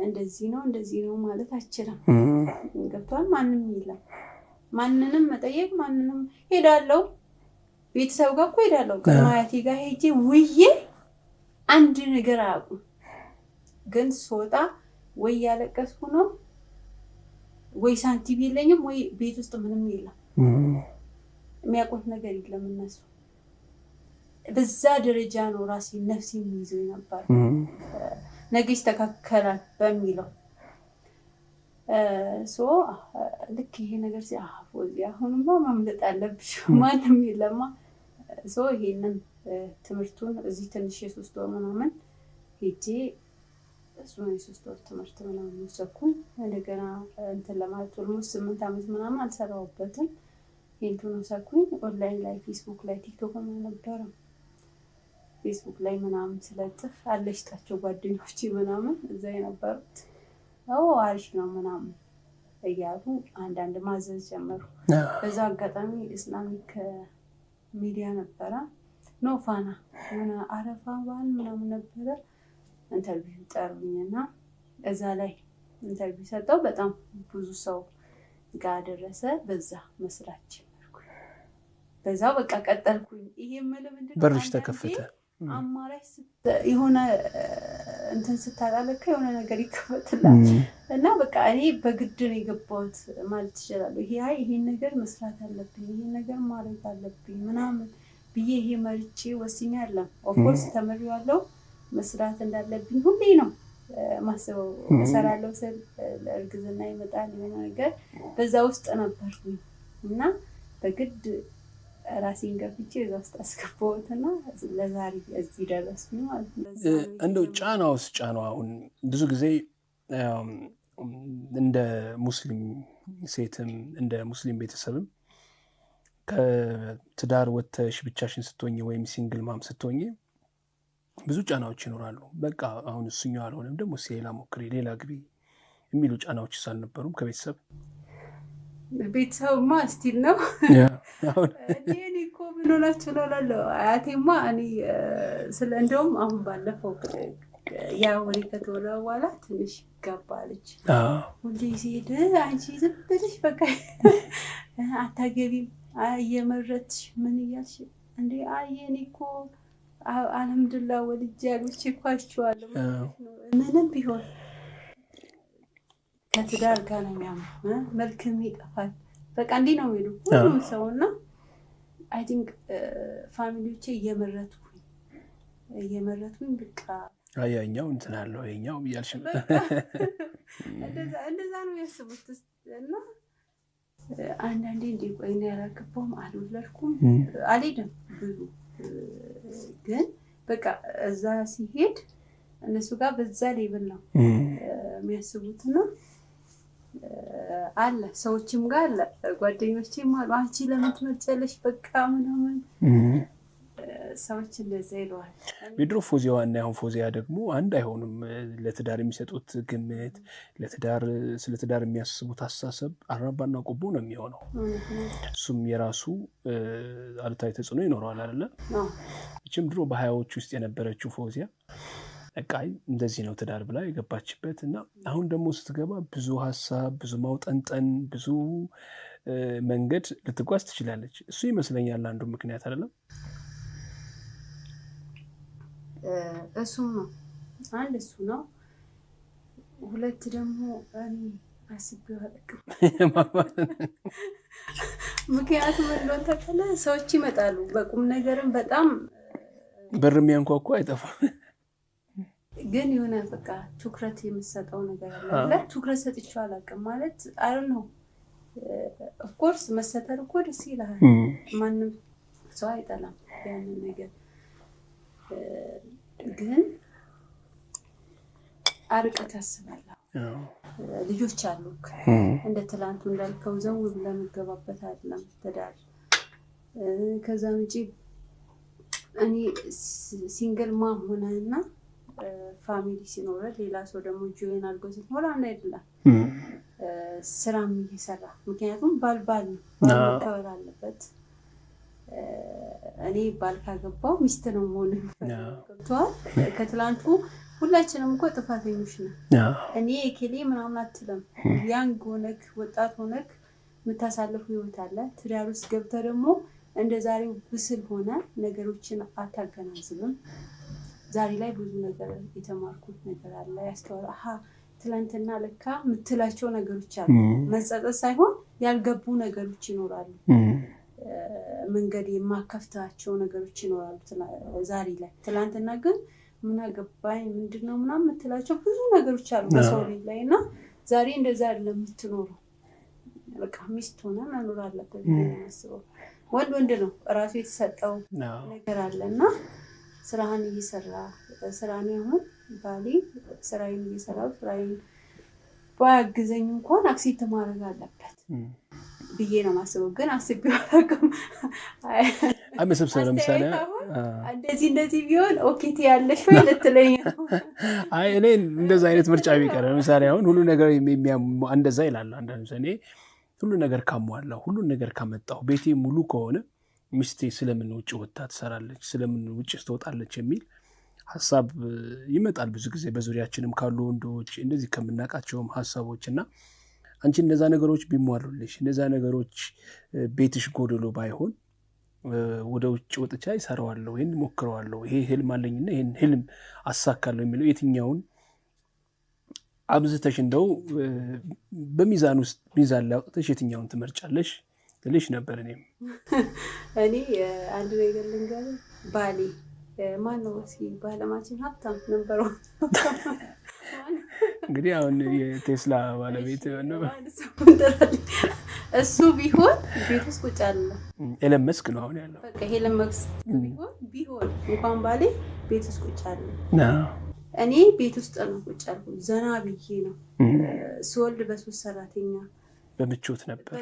እንደዚህ ነው ማለት አችልም ገብቷል ማንንም ይላል ማንንም መጠየቅ ማንንም ሄዳለው ቤተሰብ ጋር እኮ ሄዳለው ከማያቴ ጋር ሄጄ ውዬ አንድ ነገር አቁ ግን ሶጣ ወይ ያለቀስኩ ነው ወይ ሳንቲም የለኝም ወይ ቤት ውስጥ ምንም የለም የሚያቆት ነገር የለም እነሱ በዛ ደረጃ ነው ራሴ ነፍሴ የሚይዘው ነበር ነገስ ተከከራል በሚለው ልክ ይሄ ነገር ሲያፎዚ አሁንማ ማምለጥ አለብሽ ማንም የለማ ይሄንን ትምርቱን እዚህ ትንሽ የሶስት ወር ምናምን ሄጄ እሱን የሶስት ወር ትምርት ምናምን ወሰድኩኝ እንደገና እንትን ለማለት ኦልሞስት 8 አመት ምናምን አልሰራውበትም ይሄንቱን ወሰድኩኝ ኦንላይን ላይ ፌስቡክ ላይ ቲክቶክ ነበር ፌስቡክ ላይ ምናምን ስለጥፍ አለሽጣቸው ጓደኞቼ ምናምን እዛ የነበሩት አሪፍ ነው ምናምን እያሉ አንዳንድ ማዘዝ ጀመሩ በዛ አጋጣሚ ኢስላሚክ ሚዲያ ነበረ ኖፋና እና አረፋዋን ምናምን ነበረ ኢንተርቪው ጠሩኝና እዛ ላይ ኢንተርቪው ሰጠው በጣም ብዙ ሰው ጋር ደረሰ በዛ መስራት ጀመርኩ በዛው በቃ ቀጠልኩኝ ይሄ ምንድነው በርሽ ተከፈተ አማራጭ የሆነ እንትን ስታላለከ የሆነ ነገር ይከፈትላል እና በቃ እኔ በግድ ነው የገባሁት ማለት ይችላል ይሄ ነገር መስራት አለብኝ ይሄ ነገር ማድረግ አለብኝ ምናምን ብዬ ይሄ መርጬ ወስኛለሁ ኦፍ ኮርስ ተመሪዋለሁ መስራት እንዳለብኝ ሁሌ ነው ማሰበው ሰራለው ሰል እርግዝና ይመጣል የሆነ ነገር በዛ ውስጥ ነበርኩኝ እና በግድ ራሴን ገፍቼ እዛ ውስጥ አስገባሁትና ለዛሬ እዚህ ደረስኩኝ ማለት ነው እንደው ጫናው አሁን ብዙ ጊዜ እንደ ሙስሊም ሴትም እንደ ሙስሊም ቤተሰብም ከትዳር ወተሽ ብቻሽን ስትሆኚ ወይም ሲንግል ማም ስትሆኚ ብዙ ጫናዎች ይኖራሉ በቃ አሁን እሱኛው አልሆነም ደግሞ ሌላ ሞክሪ ሌላ ግቢ የሚሉ ጫናዎች ሳልነበሩም ከቤተሰብ ቤተሰብማ ስቲል ነው እኔ እኮ ምን ሆናችሁ ነው ላለው አያቴማ እኔ ስለ እንደውም አሁን ባለፈው ያው ወሬ ከተወራ በኋላ ትንሽ ገባለች ሁሌ ሲሄድ አንቺ ዝም ብለሽ በቃ አታገቢም እየመረጥሽ ምን እያልሽ እንዴ እኔ እኮ አልሐምዱሊላህ ወልጄ ያሉች እኳቸዋለሁ ምንም ቢሆን ከትዳር ጋር ነው የሚያምነው መልክም ይጠፋል በቃ እንዴ ነው የሚሉ ሁሉም ሰውና አይ ቲንክ ፋሚሊዎቼ እየመረጥኩኝ በቃ አያኛው እንትን አለው አያኛው ይያልሽ እንደዛ ነው ያስቡት እና አንዳንዴ እንዴ ቆይና ያላከፈውም አልወለድኩም አልሄድም ብዙ ግን በቃ እዛ ሲሄድ እነሱ ጋር በዛ ሌብል ነው የሚያስቡትና አለ ሰዎችም ጋር አለ ጓደኞቼም አሉ አንቺ ለምን ትመርጫለሽ በቃ ምናምን ሰዎች እንደዛ ይሏል ቢድሮ ፎዚያዋና ያው ፎዚያ ደግሞ አንድ አይሆንም ለትዳር የሚሰጡት ግምት ለትዳር ስለ ትዳር የሚያስቡት አስተሳሰብ አራባና ቆቦ ነው የሚሆነው እሱም የራሱ አሉታዊ ተጽዕኖ ይኖረዋል አይደል እቺም ድሮ በሃያዎች ውስጥ የነበረችው ፎዚያ አቃይ እንደዚህ ነው ትዳር ብላ የገባችበትና አሁን ደግሞ ስትገባ ብዙ ሐሳብ ብዙ ማውጠንጠን ብዙ መንገድ ልትጓዝ ትችላለች እሱ ይመስለኛል አንዱ ምክንያት አይደለም እሱ ነው አንድ እሱ ነው ሁለት ደግሞ እኔ አስቤው አለቅም ምክንያቱም እንደው ተከለ ሰዎች ይመጣሉ በቁም ነገርም በጣም በርም ያንኳኳ አይጠፋም ግን የሆነ በቃ ትኩረት የምሰጠው ነገር አለ ትኩረት ሰጥቼው አላውቅም ማለት I don't know of course መሰተር እኮ ደስ ይላል ማንም ሰው አይጠላም ያን ነገር ግን አርቀት አስባለሁ ልጆች አሉክ እንደ ትላንቱ እንዳልከው ዘው ብለን ገባበት አይደለም ተዳር ከዛ እንጂ እኔ ሲንግል ማም ሆነና ፋሚሊ ሲኖር ሌላ ሰው ደግሞ ጆይን አድርጎ ሲኖር አንድ አይደለም ስራም ይሰራ ምክንያቱም ባልባል ከወራ አለበት እኔ ባልካገባው ሚስት ነው ሞን ገብቷል ከትላንቱ ሁላችንም እኮ ጥፋተኞች ነን። እኔ እከሌ ምናምን አትልም። ያንግ ሆነክ ወጣት ሆነክ የምታሳልፉ ህይወት አለ። ትዳር ውስጥ ገብተህ ደግሞ እንደ ዛሬው ብስል ሆነ ነገሮችን አታገናዝብም። ዛሬ ላይ ብዙ ነገር የተማርኩት ነገር አለ። ያስተዋል ትላንትና ለካ የምትላቸው ነገሮች አሉ። መጸጸት ሳይሆን ያልገቡ ነገሮች ይኖራሉ። መንገድ የማከፍታቸው ነገሮች ይኖራሉ ዛሬ ላይ። ትላንትና ግን ምን አገባኝ ምንድነው ምናምን የምትላቸው ብዙ ነገሮች አሉ በሰው ላይ እና ዛሬ እንደዛ አይደለም የምትኖረው። በቃ ሚስት ሆነ መኖር አለበት ነው። ወንድ ነው ራሱ የተሰጠው ነገር አለና ስራህን እየሰራ ስራን ይሁን ባሊ ስራዬን እየሰራው ስራዬን ባያግዘኝ እንኳን አክሴፕት ማድረግ አለበት ብዬ ነው ማስበው። ግን አስቤው አላውቅም። አመሰብሰብ ለምሳሌ እንደዚህ ቢሆን ኦኬ ትያለሽ ወይ ልትለኝ ነው? እኔ እንደዛ አይነት ምርጫ ቢቀር ለምሳሌ አሁን ሁሉ ነገር እንደዛ ይላል አንዳንድ ሰው። እኔ ሁሉ ነገር ካሟላው ሁሉ ነገር ካመጣው ቤቴ ሙሉ ከሆነ ሚስቴ ስለምን ውጭ ወጣ ትሰራለች ስለምን ውጭ ትወጣለች የሚል ሐሳብ ይመጣል ብዙ ጊዜ በዙሪያችንም ካሉ ወንዶች እንደዚህ ከምናቃቸውም ሐሳቦችና አንቺ እንደዛ ነገሮች ቢሟሉልሽ እንደዛ ነገሮች ቤትሽ ጎደሎ ባይሆን ወደ ውጭ ወጥቻ ይሰራዋለሁ ይሄን ሞክረዋለሁ ይሄ ህልም አለኝና ይሄን ህልም አሳካለሁ የሚለው የትኛውን አብዝተሽ እንደው በሚዛን ውስጥ ሚዛን ላይ አውጥተሽ የትኛውን ትመርጫለሽ ልሽ ነበር። እኔ አንድ ነገር ልንገርህ ባሌ ማን ነው ባለማችን ሀብታም ነበር። እንግዲህ አሁን የቴስላ ባለቤት ነው እሱ ቢሆን ቤት ውስጥ ቁጭ አለ። ኤለን መስክ ነው አሁን ያለው። በቃ ኤለን መስክ ቢሆን እንኳን ባሌ ቤት ውስጥ ቁጭ አለ። እኔ ቤት ውስጥ ነው ቁጭ አልኩ። ዘና ብዬ ነው ስወልድ በሶስት ሰራተኛ በምቾት ነበር።